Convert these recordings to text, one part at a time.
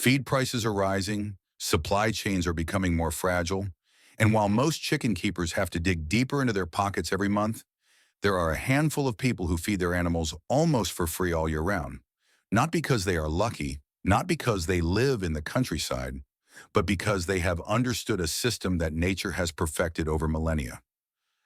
Feed prices are rising, supply chains are becoming more fragile, and while most chicken keepers have to dig deeper into their pockets every month, there are a handful of people who feed their animals almost for free all year round. Not because they are lucky, not because they live in the countryside, but because they have understood a system that nature has perfected over millennia.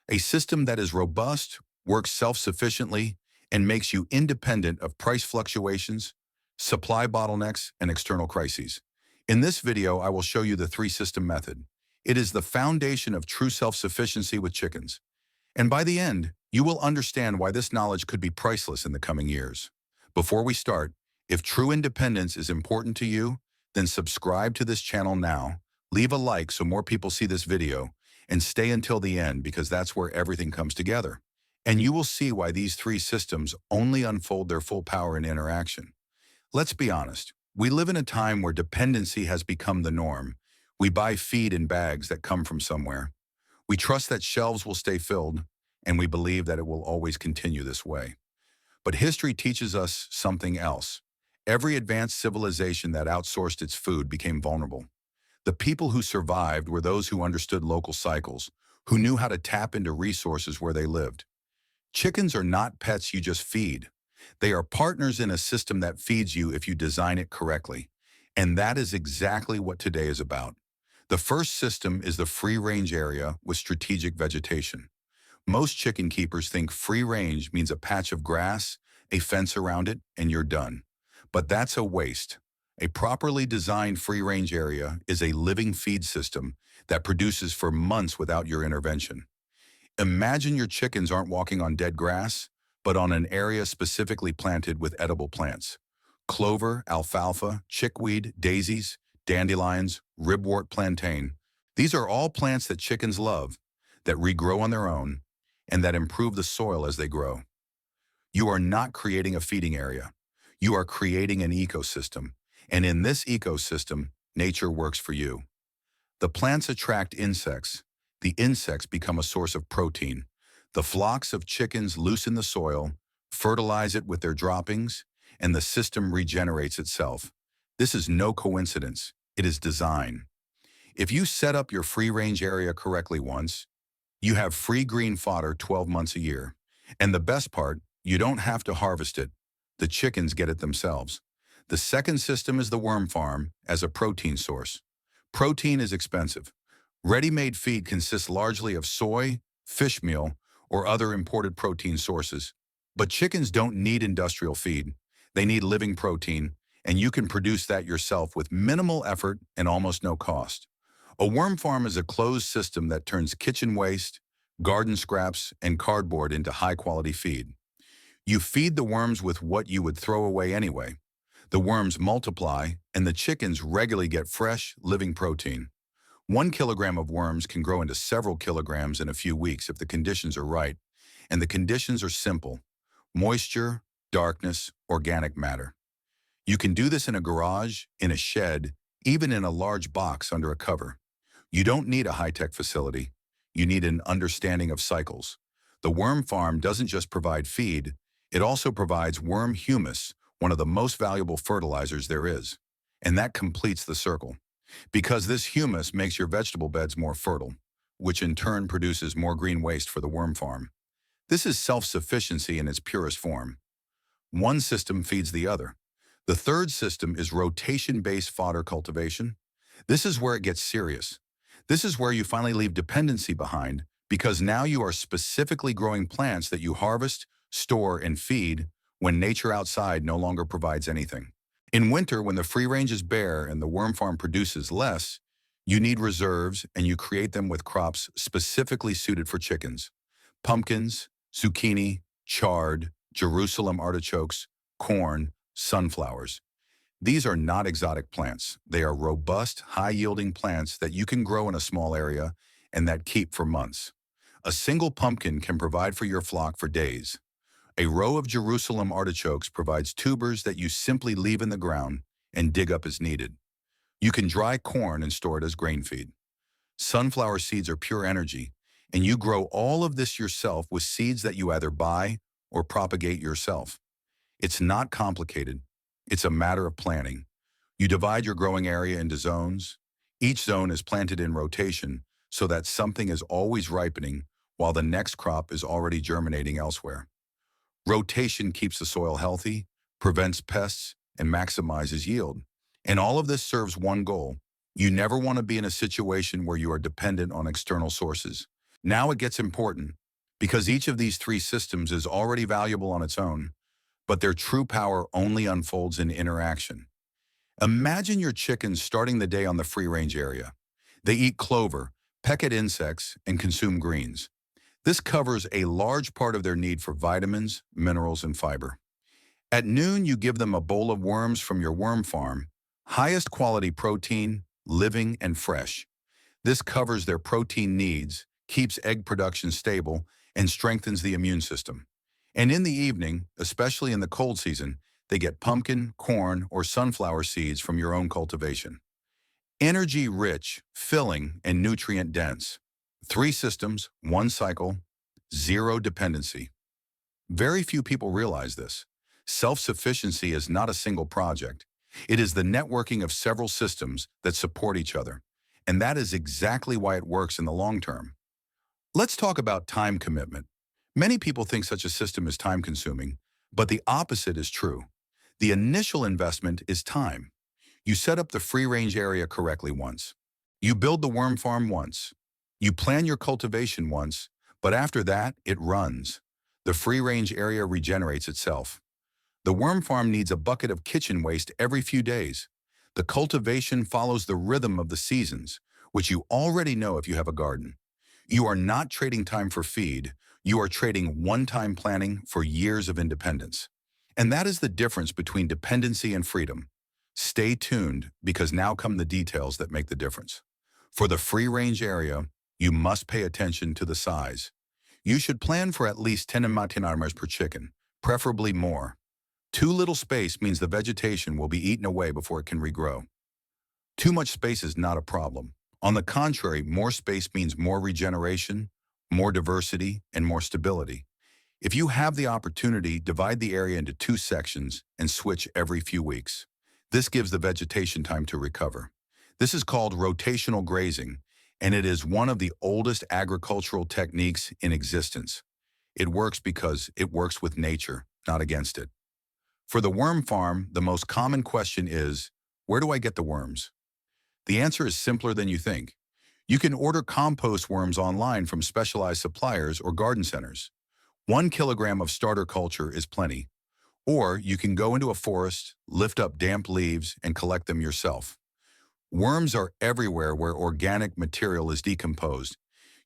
A system that is robust, works self-sufficiently, and makes you independent of price fluctuations, supply bottlenecks, and external crises. In this video, I will show you the three-system method. It is the foundation of true self-sufficiency with chickens. And by the end, you will understand why this knowledge could be priceless in the coming years. Before we start, if true independence is important to you, then subscribe to this channel now, leave a like so more people see this video, and stay until the end because that's where everything comes together. And you will see why these three systems only unfold their full power in interaction. Let's be honest, we live in a time where dependency has become the norm. We buy feed in bags that come from somewhere. We trust that shelves will stay filled, and we believe that it will always continue this way. But history teaches us something else. Every advanced civilization that outsourced its food became vulnerable. The people who survived were those who understood local cycles, who knew how to tap into resources where they lived. Chickens are not pets you just feed. They are partners in a system that feeds you if you design it correctly. And that is exactly what today is about. The first system is the free-range area with strategic vegetation. Most chicken keepers think free range means a patch of grass, a fence around it, and you're done. But that's a waste. A properly designed free-range area is a living feed system that produces for months without your intervention. Imagine your chickens aren't walking on dead grass, but on an area specifically planted with edible plants. Clover, alfalfa, chickweed, daisies, dandelions, ribwort plantain. These are all plants that chickens love, that regrow on their own, and that improve the soil as they grow. You are not creating a feeding area. You are creating an ecosystem, and in this ecosystem, nature works for you. The plants attract insects. The insects become a source of protein. The flocks of chickens loosen the soil, fertilize it with their droppings, and the system regenerates itself. This is no coincidence. It is design. If you set up your free-range area correctly once, you have free green fodder 12 months a year. And the best part, you don't have to harvest it. The chickens get it themselves. The second system is the worm farm as a protein source. Protein is expensive. Ready-made feed consists largely of soy, fish meal, or other imported protein sources. But chickens don't need industrial feed. They need living protein, and you can produce that yourself with minimal effort and almost no cost. A worm farm is a closed system that turns kitchen waste, garden scraps, and cardboard into high-quality feed. You feed the worms with what you would throw away anyway. The worms multiply, and the chickens regularly get fresh, living protein. 1 kilogram of worms can grow into several kilograms in a few weeks if the conditions are right, and the conditions are simple: moisture, darkness, organic matter. You can do this in a garage, in a shed, even in a large box under a cover. You don't need a high-tech facility. You need an understanding of cycles. The worm farm doesn't just provide feed, it also provides worm humus, one of the most valuable fertilizers there is. And that completes the circle. Because this humus makes your vegetable beds more fertile, which in turn produces more green waste for the worm farm. This is self-sufficiency in its purest form. One system feeds the other. The third system is rotation-based fodder cultivation. This is where it gets serious. This is where you finally leave dependency behind, because now you are specifically growing plants that you harvest, store, and feed when nature outside no longer provides anything. In winter, when the free range is bare and the worm farm produces less, you need reserves, and you create them with crops specifically suited for chickens. Pumpkins, zucchini, chard, Jerusalem artichokes, corn, sunflowers. These are not exotic plants. They are robust, high-yielding plants that you can grow in a small area and that keep for months. A single pumpkin can provide for your flock for days. A row of Jerusalem artichokes provides tubers that you simply leave in the ground and dig up as needed. You can dry corn and store it as grain feed. Sunflower seeds are pure energy, and you grow all of this yourself with seeds that you either buy or propagate yourself. It's not complicated. It's a matter of planning. You divide your growing area into zones. Each zone is planted in rotation so that something is always ripening while the next crop is already germinating elsewhere. Rotation keeps the soil healthy, prevents pests, and maximizes yield. And all of this serves one goal. You never want to be in a situation where you are dependent on external sources. Now it gets important, because each of these three systems is already valuable on its own, but their true power only unfolds in interaction. Imagine your chickens starting the day on the free-range area. They eat clover, peck at insects, and consume greens. This covers a large part of their need for vitamins, minerals, and fiber. At noon, you give them a bowl of worms from your worm farm, highest quality protein, living, and fresh. This covers their protein needs, keeps egg production stable, and strengthens the immune system. And in the evening, especially in the cold season, they get pumpkin, corn, or sunflower seeds from your own cultivation. Energy-rich, filling, and nutrient-dense. Three systems, one cycle, zero dependency. Very few people realize this. Self-sufficiency is not a single project. It is the networking of several systems that support each other. And that is exactly why it works in the long term. Let's talk about time commitment. Many people think such a system is time-consuming, but the opposite is true. The initial investment is time. You set up the free-range area correctly once. You build the worm farm once. You plan your cultivation once, but after that, it runs. The free-range area regenerates itself. The worm farm needs a bucket of kitchen waste every few days. The cultivation follows the rhythm of the seasons, which you already know if you have a garden. You are not trading time for feed. You are trading one-time planning for years of independence. And that is the difference between dependency and freedom. Stay tuned, because now come the details that make the difference. For the free-range area, you must pay attention to the size. You should plan for at least 10 armas per chicken, preferably more. Too little space means the vegetation will be eaten away before it can regrow. Too much space is not a problem. On the contrary, more space means more regeneration, more diversity, and more stability. If you have the opportunity, divide the area into two sections and switch every few weeks. This gives the vegetation time to recover. This is called rotational grazing, and it is one of the oldest agricultural techniques in existence. It works because it works with nature, not against it. For the worm farm, the most common question is, where do I get the worms? The answer is simpler than you think. You can order compost worms online from specialized suppliers or garden centers. 1 kilogram of starter culture is plenty. Or you can go into a forest, lift up damp leaves, and collect them yourself. Worms are everywhere where organic material is decomposed.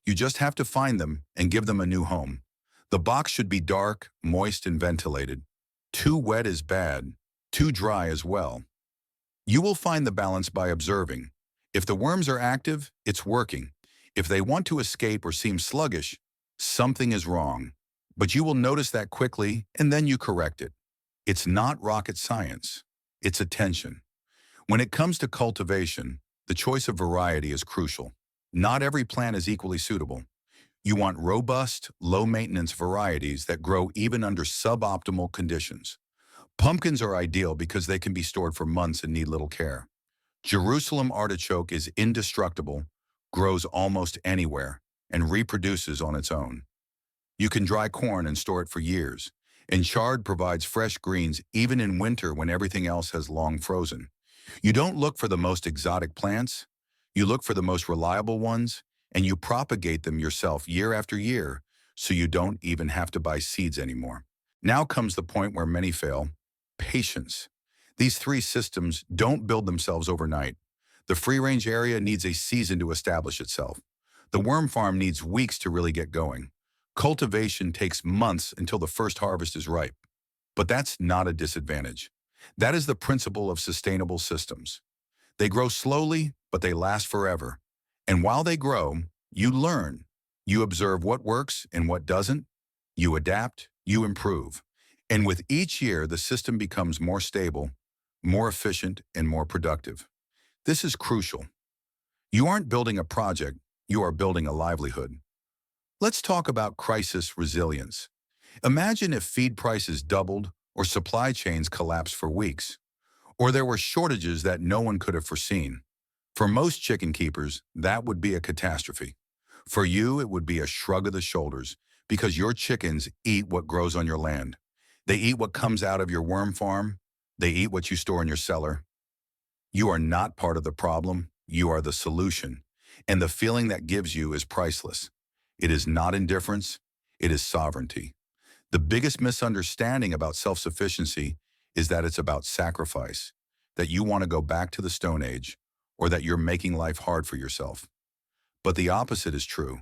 You just have to find them and give them a new home. The box should be dark, moist, and ventilated. Too wet is bad, too dry as well. You will find the balance by observing. If the worms are active, it's working. If they want to escape or seem sluggish, something is wrong. But you will notice that quickly, and then you correct it. It's not rocket science. It's attention. When it comes to cultivation, the choice of variety is crucial. Not every plant is equally suitable. You want robust, low-maintenance varieties that grow even under suboptimal conditions. Pumpkins are ideal because they can be stored for months and need little care. Jerusalem artichoke is indestructible, grows almost anywhere, and reproduces on its own. You can dry corn and store it for years, and chard provides fresh greens even in winter when everything else has long frozen. You don't look for the most exotic plants, you look for the most reliable ones, and you propagate them yourself year after year, so you don't even have to buy seeds anymore. Now comes the point where many fail: patience. These three systems don't build themselves overnight. The free-range area needs a season to establish itself. The worm farm needs weeks to really get going. Cultivation takes months until the first harvest is ripe. But that's not a disadvantage. That is the principle of sustainable systems. They grow slowly, but they last forever. And while they grow, you learn. You observe what works and what doesn't. You adapt, you improve. And with each year, the system becomes more stable, more efficient, and more productive. This is crucial. You aren't building a project, you are building a livelihood. Let's talk about crisis resilience. Imagine if feed prices doubled or supply chains collapsed for weeks. or there were shortages that no one could have foreseen. For most chicken keepers, that would be a catastrophe. For you, it would be a shrug of the shoulders because your chickens eat what grows on your land. They eat what comes out of your worm farm. They eat what you store in your cellar. You are not part of the problem. You are the solution. And the feeling that gives you is priceless. It is not indifference. It is sovereignty. The biggest misunderstanding about self-sufficiency is that it's about sacrifice, that you want to go back to the Stone Age, or that you're making life hard for yourself. But the opposite is true.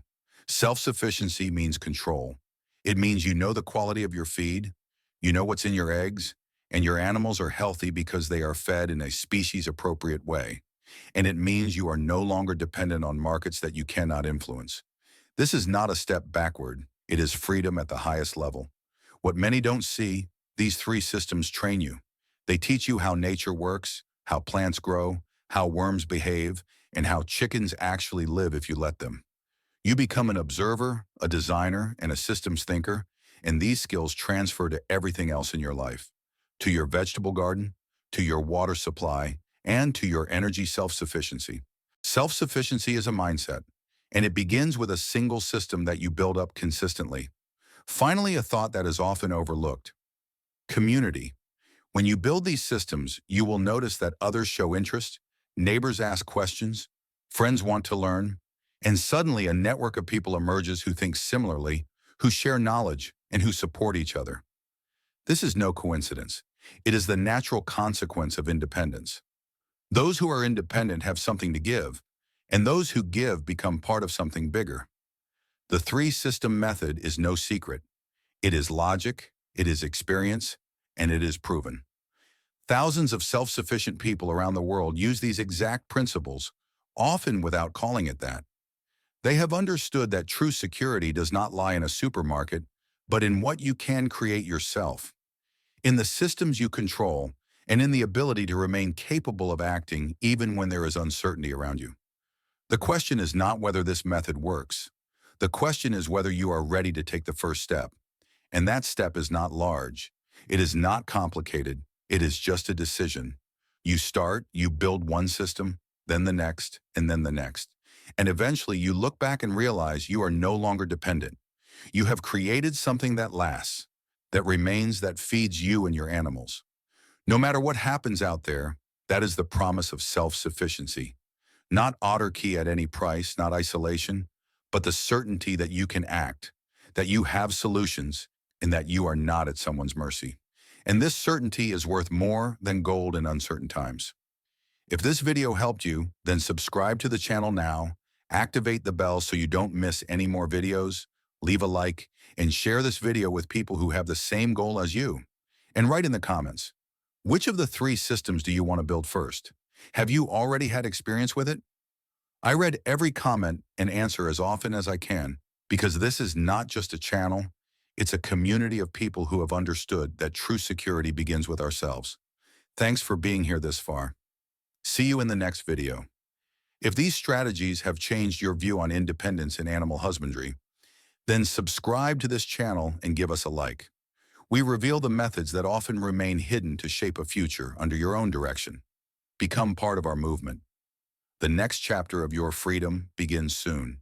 Self-sufficiency means control. It means you know the quality of your feed, you know what's in your eggs, and your animals are healthy because they are fed in a species-appropriate way. And it means you are no longer dependent on markets that you cannot influence. This is not a step backward. It is freedom at the highest level. What many don't see, these three systems train you. They teach you how nature works, how plants grow, how worms behave, and how chickens actually live if you let them. You become an observer, a designer, and a systems thinker, and these skills transfer to everything else in your life, to your vegetable garden, to your water supply, and to your energy self-sufficiency. Self-sufficiency is a mindset, and it begins with a single system that you build up consistently. Finally, a thought that is often overlooked: community. When you build these systems, you will notice that others show interest, neighbors ask questions, friends want to learn, and suddenly a network of people emerges who think similarly, who share knowledge, and who support each other. This is no coincidence. It is the natural consequence of independence. Those who are independent have something to give, and those who give become part of something bigger. The three-system method is no secret. It is logic, it is experience, and it is proven. Thousands of self-sufficient people around the world use these exact principles, often without calling it that. They have understood that true security does not lie in a supermarket, but in what you can create yourself, in the systems you control, and in the ability to remain capable of acting even when there is uncertainty around you. The question is not whether this method works. The question is whether you are ready to take the first step. And that step is not large. It is not complicated. It is just a decision. You start, you build one system, then the next, and then the next. And eventually you look back and realize you are no longer dependent. You have created something that lasts, that remains, that feeds you and your animals. No matter what happens out there, that is the promise of self-sufficiency. Not autarky at any price, not isolation, but the certainty that you can act, that you have solutions, and that you are not at someone's mercy. And this certainty is worth more than gold in uncertain times. If this video helped you, then subscribe to the channel now, activate the bell so you don't miss any more videos, leave a like, and share this video with people who have the same goal as you. And write in the comments, which of the three systems do you want to build first? Have you already had experience with it? I read every comment and answer as often as I can, because this is not just a channel, it's a community of people who have understood that true security begins with ourselves. Thanks for being here this far. See you in the next video. If these strategies have changed your view on independence in animal husbandry, then subscribe to this channel and give us a like. We reveal the methods that often remain hidden to shape a future under your own direction. Become part of our movement. The next chapter of your freedom begins soon.